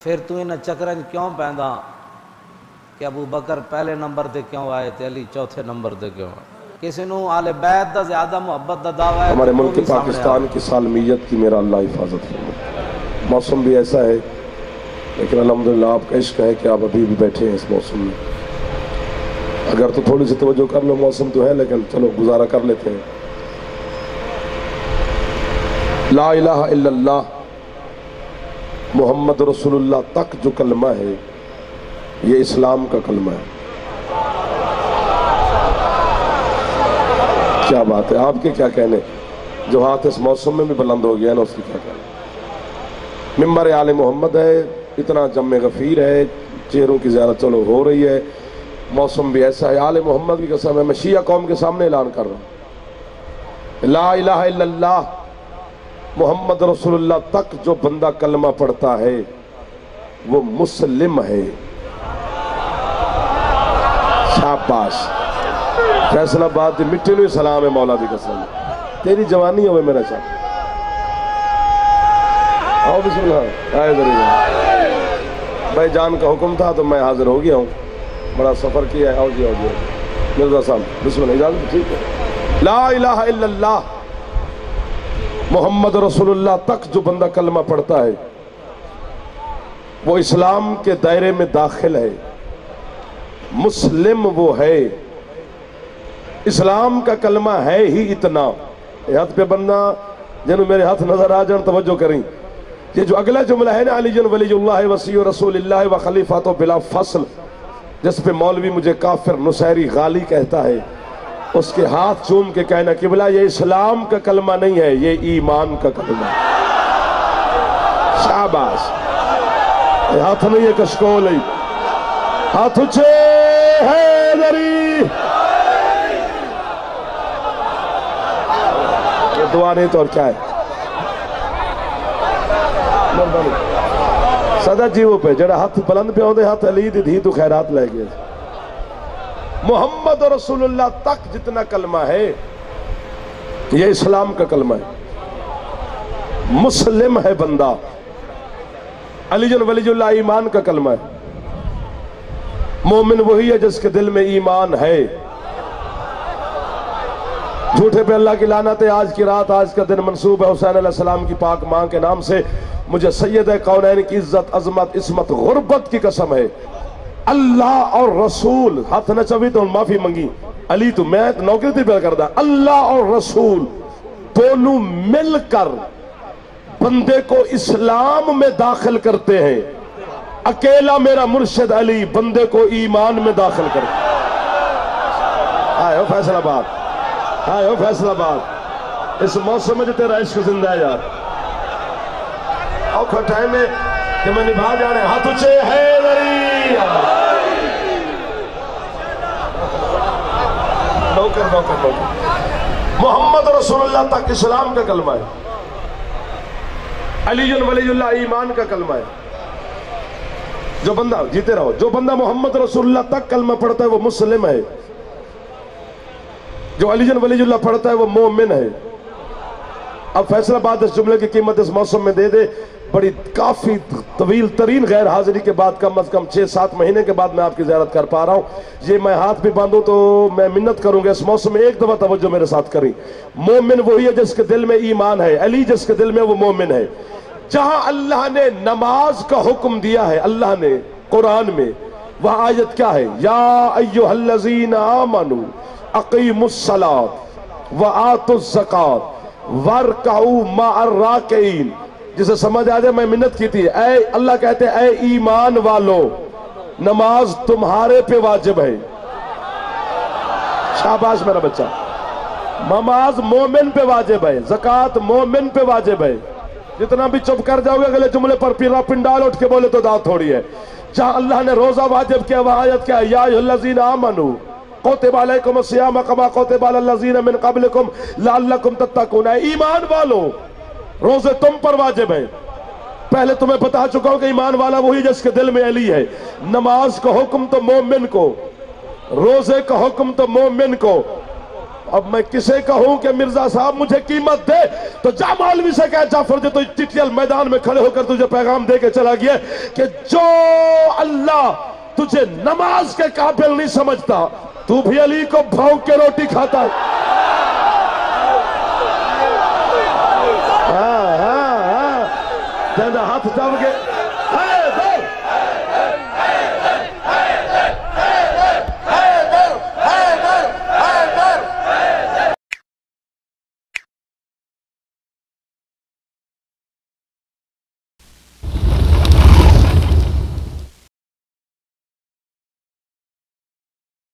پھر تو انہیں چکرن کیوں پہندا کہ ابو بکر پہلے نمبر تے کیوں آئے تے علی چوتھے نمبر تے کیوں آئے؟ کسی نو آل بیت دا زیادہ محبت دا دعویٰ ہے ہمارے تو ملک بھی سامنے پاکستان کی سالمیت کی میرا اللہ حفاظت فرمائے۔ موسم بھی ایسا ہے لیکن الحمدللہ آپ کا عشق ہے کہ آپ ابھی بھی بیٹھے ہیں اس موسم میں۔ اگر تو تھوڑی سی توجہ کر لو، موسم تو ہے لیکن چلو گزارا کر لیتے ہیں۔ لا الہ الا اللہ محمد رسول اللہ تک جو کلمہ ہے یہ اسلام کا کلمہ ہے۔ کیا بات ہے، آپ کے کیا کہنے؟ جو ہاتھ اس موسم میں بھی بلند ہو گیا نا، اس کی کیا کہنے؟ ممبر آل محمد ہے، اتنا جمع غفیر ہے، چہروں کی زیارت چلو ہو رہی ہے، موسم بھی ایسا ہے۔ آل محمد کی قسم ہے، میں شیعہ قوم کے سامنے اعلان کر رہا ہوں، لا الہ الا اللہ محمد رسول اللہ تک جو بندہ کلمہ پڑھتا ہے وہ مسلم ہے۔ شاباش، فیصل آباد دی مٹی نو سلام ہے، مولا دی قسم تیری جوانی ہوئے میرا چاہ۔ آؤ بسم اللہ، آئے ذریعہ بھائی جان کا حکم تھا تو میں حاضر ہو گیا ہوں، بڑا سفر کیا ہے۔ آؤ جی، آؤ جی، مرزا صاحب بسم اللہ، اجازت ٹھیک ہے۔ لا الہ الا اللہ محمد رسول اللہ تک جو بندہ کلمہ پڑھتا ہے وہ اسلام کے دائرے میں داخل ہے، مسلم وہ ہے۔ اسلام کا کلمہ ہے ہی اتنا۔ ہاتھ پہ بندہ جنہوں میرے ہاتھ نظر آ جان توجہ کریں، یہ جو اگلا جملہ ہے نا، علی ولی اللہ وصی رسول اللہ و خلیفۃ بلا فصل، جس پہ مولوی مجھے کافر نصیری غالی کہتا ہے، اس کے ہاتھ چوم کے کہنا قبلہ یہ اسلام کا کلمہ نہیں ہے، یہ ایمان کا کلمہ ہے۔ شاباش، ہاتھ نہیں ہے کشکول ہے، ہاتھ اچھے ہے دری، یہ دعا نہیں تو اور کیا ہے؟ صدا جیو پہ جڑا ہاتھ بلند پہ ہوندے، ہاتھ علی دی دھی تو خیرات لے گئے۔ محمد رسول اللہ تک جتنا کلمہ ہے یہ اسلام کا کلمہ ہے، مسلم ہے بندہ۔ علی ولی اللہ ایمان کا کلمہ ہے، مومن وہی ہے جس کے دل میں ایمان ہے۔ جھوٹے پہ اللہ کی لعنت ہے۔ آج کی رات، آج کا دن منسوب ہے حسین علیہ السلام کی پاک ماں کے نام سے۔ مجھے سید کونین کی عزت، عظمت، عصمت، غربت کی قسم ہے، اللہ اور رسول، ہاتھ نہ چوی تو معافی منگی، علی تو میں نوکری تھی پہ کردہ، اللہ اور رسول دونوں مل کر بندے کو اسلام میں داخل کرتے ہیں۔ اکیلا میرا مرشد علی بندے کو ایمان میں داخل کرتے ہیں۔ آئے ہو فیصل آباد، آئے ہو فیصل آباد، اس موسم میں جو تیرا عشق زندہ ہے یار، اوکھا ٹائم ہے کہ میں نبھا جانے، ہاتھ اچھے ہے ذریعہ نوکر محمد رسول اللہ تک اسلام کا کلمہ ہے، علی ولی اللہ ایمان کا کلمہ ہے۔ جو بندہ، جیتے رہو، جو بندہ محمد رسول اللہ تک کلمہ پڑھتا ہے وہ مسلم ہے، جو علی ولی اللہ پڑھتا ہے وہ مومن ہے۔ اب فیصل آباد اس جملے کی قیمت اس موسم میں دے دے، بڑی کافی طویل ترین غیر حاضری کے بعد، کم از کم 6-7 مہینے کے بعد میں آپ کی زیارت کر پا رہا ہوں۔ یہ میں ہاتھ بھی باندھوں تو میں منت کروں گا اس موسم میں ایک دفعہ توجہ میرے ساتھ کریں۔ مومن وہی ہے جس کے دل میں ایمان ہے، علی جس کے دل میں وہ مومن ہے۔ جہاں اللہ نے نماز کا حکم دیا ہے اللہ نے قرآن میں، وہاں آیت کیا ہے؟ یا ایھا الذین آمنوا اقیموا الصلاۃ وآتوا الزکاۃ وارکعوا مع الراکعین۔ جسے سمجھ آ جائے، میں منت کی تھی، اے اللہ کہتے ہیں اے ایمان والو، نماز تمہارے پہ واجب ہے۔ شاباش میرا بچہ، نماز مومن پہ واجب ہے، زکوٰۃ مومن پہ واجب ہے۔ جتنا بھی چپ کر جاؤ گے اگلے جملے پر پیرا پنڈال اٹھ کے بولے تو داد تھوڑی ہے۔ جہاں اللہ نے روزہ واجب کیا، وہاں آیت کیا ہے؟ یا ایھا الذین آمنوا کتب علیکم الصیام کما کتب علی الذین من قبلکم لعلکم تتقون۔ ایمان والو، روزے تم پر واجب ہے۔ پہلے تمہیں بتا چکا ہوں کہ ایمان والا وہی جس کے دل میں علی ہے۔ نماز کا حکم تو مومن کو، روزے کا حکم تو مومن کو، اب میں کسے کہوں کہ مرزا صاحب مجھے قیمت دے؟ تو جا مولوی سے کہہ جعفر جو تو چٹیل میدان میں کھڑے ہو کر تجھے پیغام دے کے چلا گیا کہ جو اللہ تجھے نماز کے قابل نہیں سمجھتا تو بھی علی کو بھونک کے روٹی کھاتا ہے۔ ہاں ہاں ہاں ہاتھ جب کے